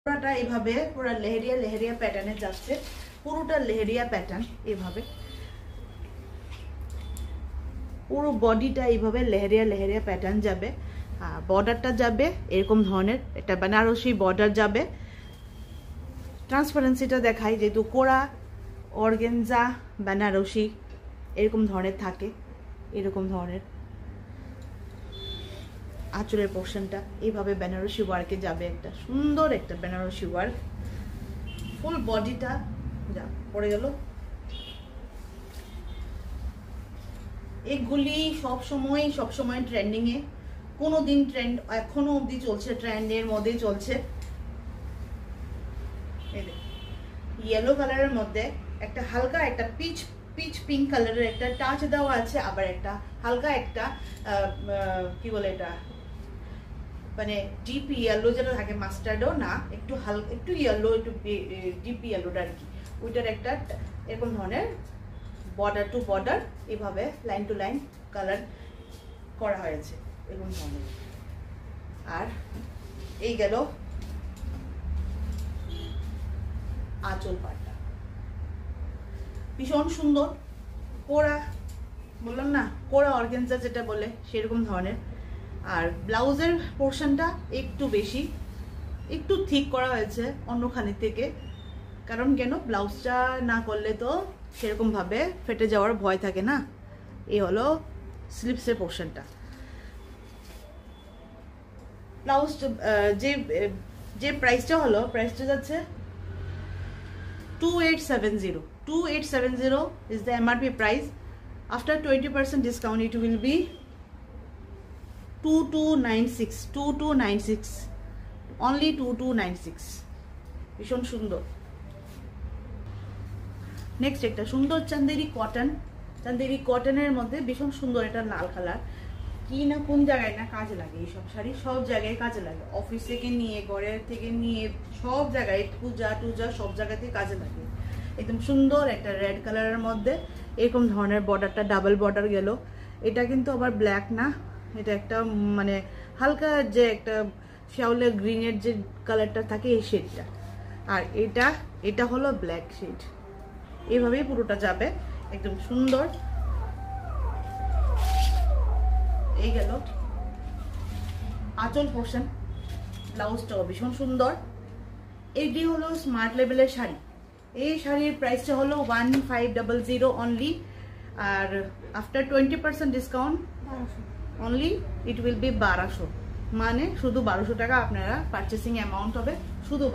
পুরোটা এইভাবে পুরো লেহেরিয়া লেহেরিয়া প্যাটার্নে যাচ্ছে, পুরোটা লেহেরিয়া প্যাটার্ন এইভাবে, পুরো বডিটা এইভাবে লেহেরিয়া লেহেরিয়া প্যাটার্ন যাবে। আর বর্ডারটা যাবে এরকম ধরনের, এটা বেনারসি বর্ডার যাবে। ট্রান্সপারেন্সিটা দেখাই, যেহেতু কোরা অর্গেনজা বেনারসি এরকম ধরনের থাকে, এরকম ধরনের আঁচলের পোর্শনটা এইভাবে বেনারসি ওয়ার্কে যাবে, একটা সুন্দর একটা বেনারসি ওয়ার্ক। ফুল বডিটা যা পড়ে গেল। এগুলি সবসময় ট্রেন্ডিং এ, কোনোদিন ট্রেন্ড এখনো অবধি চলছে, ট্রেন্ডের মধ্যে চলছে। ইয়েলো কালারের মধ্যে একটা হালকা একটা পিচ পিঙ্ক কালারের একটা টাচ দেওয়া আছে, আবার একটা হালকা একটা কি বলে এটা, মানে ডিপ ইয়েলো যেটা থাকে, মাস্টার্ডও না, একটু হালকা একটু ইয়েলো, একটু ডিপ ইয়েলোটা আর কি, ওইটার একটা এরকম ধরনের বর্ডার টু বর্ডার এইভাবে লাইন টু লাইন কালার করা হয়েছে এরকম ধরনের। আর এই গেল আঁচল পাটটা, ভীষণ সুন্দর। কোরা বললাম না, কোরা অর্গানজা যেটা বলে সেরকম ধরনের। আর ব্লাউজের পোর্শনটা একটু বেশি, একটু ঠিক করা হয়েছে অন্যখানে থেকে, কারণ কেন, ব্লাউজটা না করলে তো সেরকম ভাবে ফেটে যাওয়ার ভয় থাকে না। এই হলো স্লিপসের পোর্শনটা। ব্লাউজ যে প্রাইসটা হলো, প্রাইসটা যাচ্ছে 2870 is the MRP price. After 20% discount it will be 2296 only 2296। ভীষণ সুন্দর। নেক্সট একটা সুন্দর চান্দেরি কটনের মধ্যে ভীষণ সুন্দর একটা লাল কালার, কি না কোন জায়গায় না কাজে লাগে, এইসব শাড়ি সব জায়গায় কাজে লাগে, অফিস থেকে নিয়ে ঘরের থেকে নিয়ে সব জায়গায়, পূজা টুজা সব জায়গাতেই কাজে লাগে। একদম সুন্দর একটা রেড কালারের মধ্যে এরকম ধরনের বর্ডারটা ডাবল বর্ডার গেল। এটা কিন্তু আবার ব্ল্যাক না, এটা একটা মানে হালকা যে একটা শ্যাওলা গ্রিনের যে কালারটা থাকে এই শেডটা। আর এটা হলো ব্ল্যাক শেড। এইভাবেই পুরোটা যাবে, একদম সুন্দর। এই গেল আঁচল পোর্শন, ব্লাউজটাও ভীষণ সুন্দর। এটি হলো স্মার্ট লেভেলের শাড়ি। এই শাড়ির প্রাইসটা হলো 1500 অনলি। আর after 20% discount only it will be 1200, মানে শুধু 1200 টাকা আপনারা পারচেসিং অ্যামাউন্ট হবে, শুধু